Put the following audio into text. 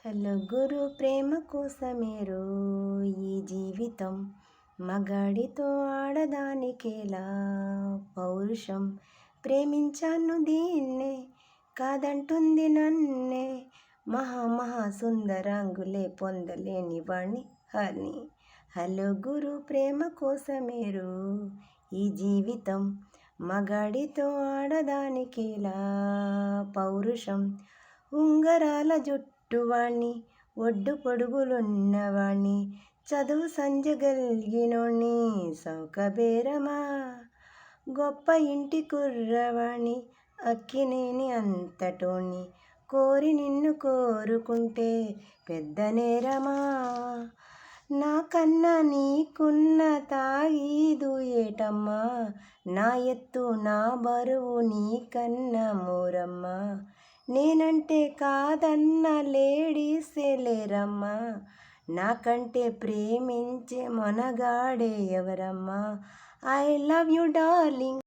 Hello గురు ప్రేమ కోసమేరో ఈ జీవితం మగాడితో ఆడదానికేలా పౌరుషం ప్రేమించాను దీన్నే కాదంటుంది నన్నే మహా సుందరాంగులే పొందలేని వాణ్ణి హని. హలో గురు ప్రేమ కోసమేరో ఈ జీవితం మగాడితో ఆడదానికేలా పౌరుషం ఉంగరాల జుట్టువాణ్ణి ఒడ్డు పొడుగులున్నవాణ్ణి చదువు సంజగలిగినోణ్ణి సౌకబేరమా గొప్ప ఇంటి కుర్రవాణ్ణి అక్కినేని అంతటోణ్ణి కోరి నిన్ను కోరుకుంటే పెద్ద నేరమా నాకన్నా నీకున్న తాగీదు ఏటమ్మా నా ఎత్తు నా బరువు నీకన్నా మోరమ్మా నేనంటే కాదన్న లేడీసే లేరమ్మా నాకంటే ప్రేమించే మొనగాడే ఎవరమ్మా ఐ లవ్ యు డార్లింగ్.